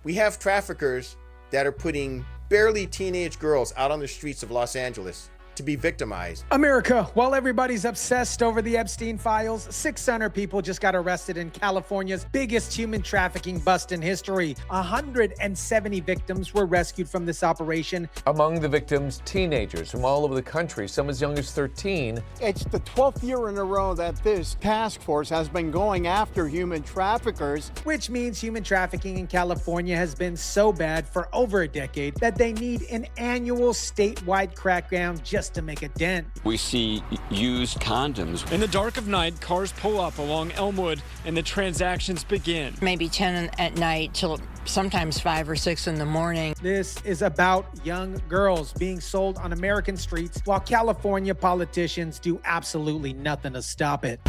We have traffickers that are putting barely teenage girls out on the streets of Los Angeles to be victimized. America, while everybody's obsessed over the Epstein files, 600 people just got arrested in California's biggest human trafficking bust in history. 170 victims were rescued from this operation. Among the victims, teenagers from all over the country, some as young as 13. It's the 12th year in a row that this task force has been going after human traffickers. Which means human trafficking in California has been so bad for over a decade that they need an annual statewide crackdown just to make a dent. We see used condoms. In the dark of night, cars pull up along Elmwood and the transactions begin. Maybe 10 at night till sometimes 5 or 6 in the morning. This is about young girls being sold on American streets while California politicians do absolutely nothing to stop it.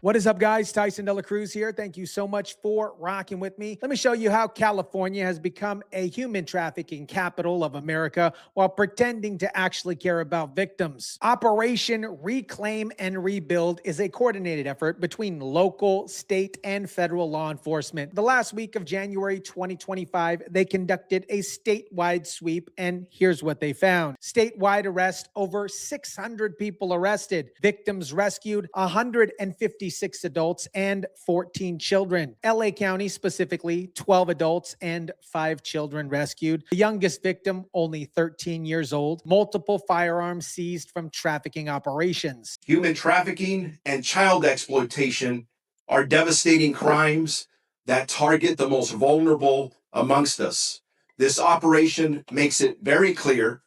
What is up, guys? Tyson DeLaCruz here. Thank you so much for rocking with me. Let me show you how California has become a human trafficking capital of America while pretending to actually care about victims. Operation Reclaim and Rebuild is a coordinated effort between local, state, and federal law enforcement. The last week of January 2025, they conducted a statewide sweep, and here's what they found. Statewide arrest, over 600 people arrested. Victims rescued, 156 adults and 14 children. LA County specifically, 12 adults and 5 children rescued. The youngest victim, only 13 years old. Multiple firearms seized from trafficking operations. Human trafficking and child exploitation are devastating crimes that target the most vulnerable amongst us. This operation makes it very clear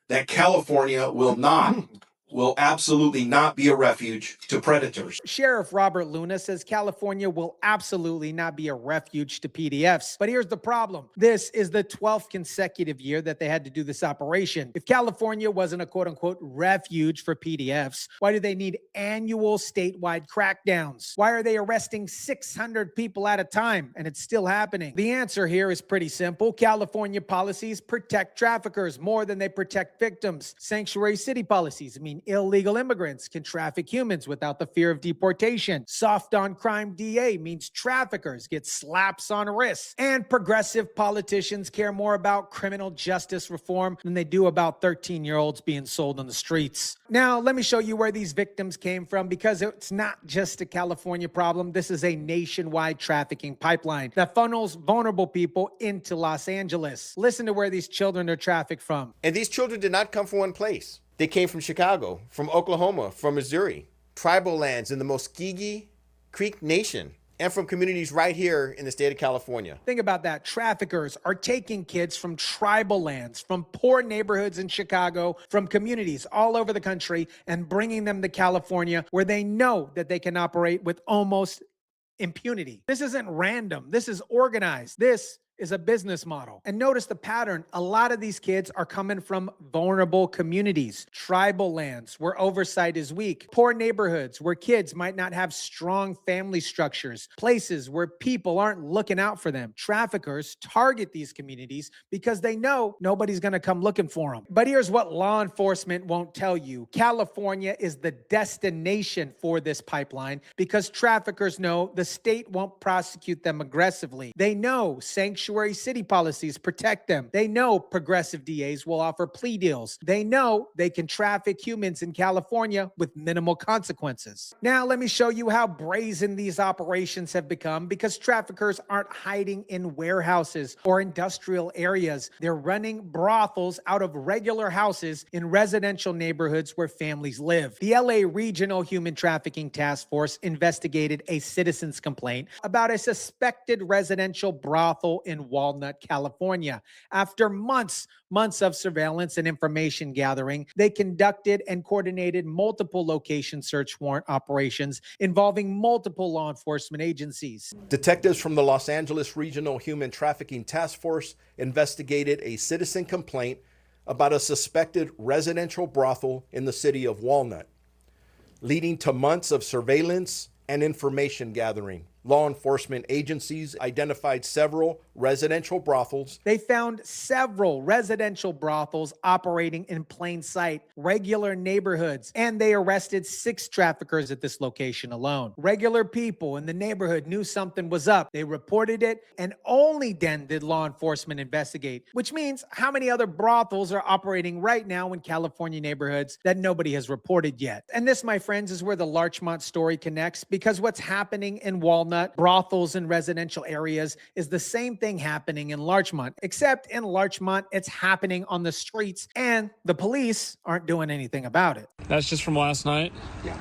that California will absolutely not be a refuge to predators. Sheriff Robert Luna says California will absolutely not be a refuge to PDFs. But here's the problem. This is the 12th consecutive year that they had to do this operation. If California wasn't a quote-unquote refuge for PDFs, why do they need annual statewide crackdowns? Why are they arresting 600 people at a time and it's still happening? The answer here is pretty simple. California policies protect traffickers more than they protect victims. Sanctuary city policies mean illegal immigrants can traffic humans without the fear of deportation. Soft on crime DA means traffickers get slaps on wrists. And progressive politicians care more about criminal justice reform than they do about 13-year-olds being sold on the streets. Now, let me show you where these victims came from, because it's not just a California problem. This is a nationwide trafficking pipeline that funnels vulnerable people into Los Angeles. Listen to where these children are trafficked from. And these children did not come from one place. They came from Chicago, from Oklahoma, from Missouri, tribal lands in the Muskogee Creek Nation, and from communities right here in the state of California. Think about that. Traffickers are taking kids from tribal lands, from poor neighborhoods in Chicago, from communities all over the country, and bringing them to California, where they know that they can operate with almost impunity. This isn't random. This is organized. This is a business model. And notice the pattern. A lot of these kids are coming from vulnerable communities, tribal lands where oversight is weak, poor neighborhoods where kids might not have strong family structures, places where people aren't looking out for them. Traffickers target these communities because they know nobody's going to come looking for them. But here's what law enforcement won't tell you. California is the destination for this pipeline because traffickers know the state won't prosecute them aggressively. They know sanctuary city policies protect them. They know progressive DAs will offer plea deals. They know they can traffic humans in California with minimal consequences. Now, let me show you how brazen these operations have become, because traffickers aren't hiding in warehouses or industrial areas. They're running brothels out of regular houses in residential neighborhoods where families live. The LA Regional Human Trafficking Task Force investigated a citizen's complaint about a suspected residential brothel in Walnut, California. After months of surveillance and information gathering, they conducted and coordinated multiple location search warrant operations involving multiple law enforcement agencies. Detectives from the Los Angeles Regional Human Trafficking Task Force investigated a citizen complaint about a suspected residential brothel in the city of Walnut, leading to months of surveillance and information gathering. Law enforcement agencies identified several residential brothels. They found several residential brothels operating in plain sight, regular neighborhoods, and they arrested 6 traffickers at this location alone. Regular people in the neighborhood knew something was up. They reported it, and only then did law enforcement investigate, which means how many other brothels are operating right now in California neighborhoods that nobody has reported yet. And this, my friends, is where the Larchmont story connects, because what's happening in Walnut, brothels in residential areas, is the same thing happening in Larchmont, except in Larchmont, it's happening on the streets, and the police aren't doing anything about it. That's just from last night? Yeah.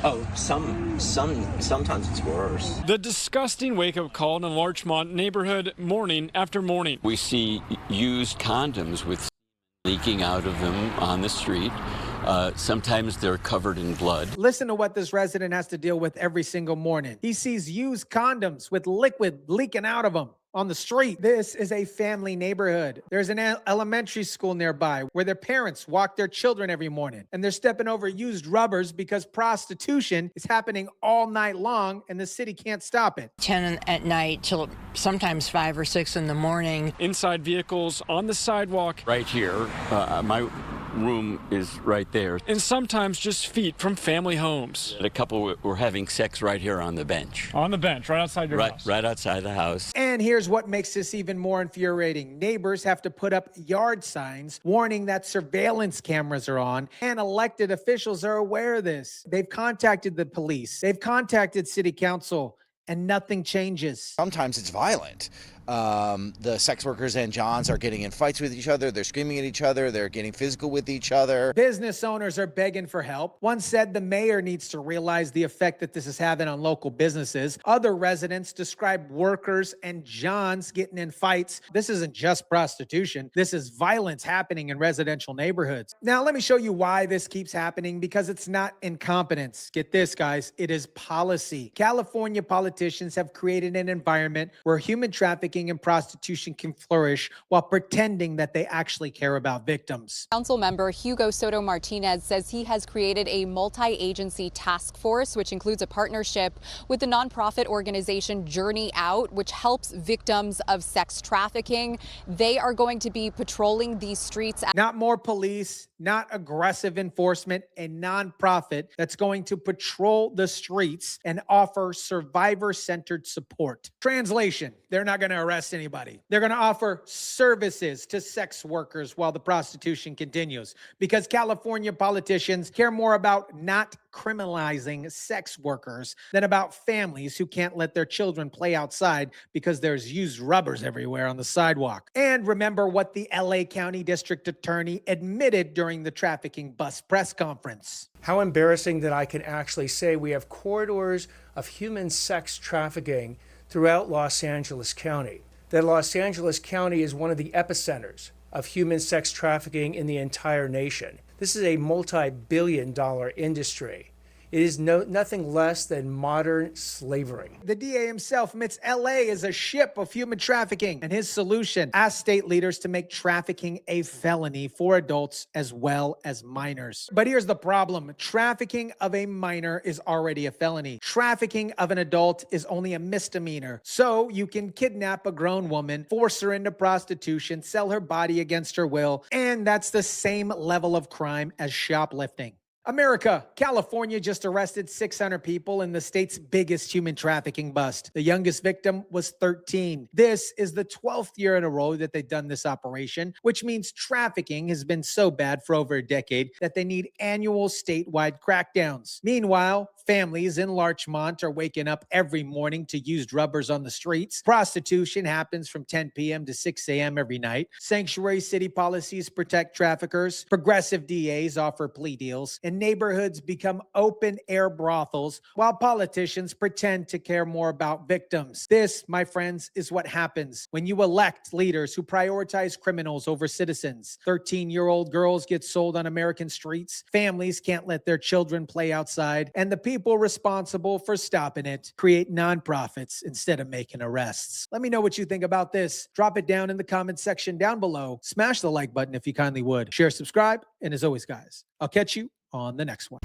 Oh, sometimes it's worse. The disgusting wake-up call in a Larchmont neighborhood morning after morning. We see used condoms with leaking out of them on the street. Sometimes they're covered in blood. Listen to what this resident has to deal with every single morning. He sees used condoms with liquid leaking out of them on the street. This is a family neighborhood. There's an elementary school nearby where their parents walk their children every morning, and they're stepping over used rubbers because prostitution is happening all night long and the city can't stop it. 10 at night till sometimes 5 or 6 in the morning. Inside vehicles, on the sidewalk. Right here, my room is right there. And sometimes just feet from family homes. A couple were having sex right here on the bench. On the bench, right outside your house. Right outside the house. And here's what makes this even more infuriating. Neighbors have to put up yard signs warning that surveillance cameras are on, and elected officials are aware of this. They've contacted the police. They've contacted city council, and nothing changes. Sometimes it's violent. The sex workers and Johns are getting in fights with each other. They're screaming at each other. They're getting physical with each other. Business owners are begging for help. One said the mayor needs to realize the effect that this is having on local businesses. Other residents describe workers and Johns getting in fights. This isn't just prostitution. This is violence happening in residential neighborhoods. Now, let me show you why this keeps happening, because it's not incompetence. Get this, guys. It is policy. California politicians have created an environment where human trafficking and prostitution can flourish while pretending that they actually care about victims. Council member Hugo Soto Martinez says he has created a multi-agency task force, which includes a partnership with the nonprofit organization Journey Out, which helps victims of sex trafficking. They are going to be patrolling these streets. Not more police, not aggressive enforcement, a nonprofit that's going to patrol the streets and offer survivor-centered support. Translation, they're not going to arrest anybody. They're going to offer services to sex workers while the prostitution continues, because California politicians care more about not criminalizing sex workers than about families who can't let their children play outside because there's used rubbers everywhere on the sidewalk. And remember what the LA County District Attorney admitted during the trafficking bust press conference. How embarrassing that I can actually say we have corridors of human sex trafficking throughout Los Angeles County. That Los Angeles County is one of the epicenters of human sex trafficking in the entire nation. This is a multi-billion-dollar industry. It is nothing less than modern slavery. The DA himself admits LA is a ship of human trafficking, and his solution asked state leaders to make trafficking a felony for adults as well as minors. But here's the problem. Trafficking of a minor is already a felony. Trafficking of an adult is only a misdemeanor. So you can kidnap a grown woman, force her into prostitution, sell her body against her will, and that's the same level of crime as shoplifting. America, California just arrested 600 people in the state's biggest human trafficking bust. The youngest victim was 13. This is the 12th year in a row that they've done this operation, which means trafficking has been so bad for over a decade that they need annual statewide crackdowns. Meanwhile, families in Larchmont are waking up every morning to used rubbers on the streets. Prostitution happens from 10 p.m. to 6 a.m. every night. Sanctuary city policies protect traffickers. Progressive DAs offer plea deals. And neighborhoods become open-air brothels while politicians pretend to care more about victims. This, my friends, is what happens when you elect leaders who prioritize criminals over citizens. 13-year-old girls get sold on American streets. Families can't let their children play outside. And the people responsible for stopping it create nonprofits instead of making arrests. Let me know what you think about this. Drop it down in the comment section down below. Smash the like button if you kindly would. Share, subscribe, and as always, guys, I'll catch you on the next one.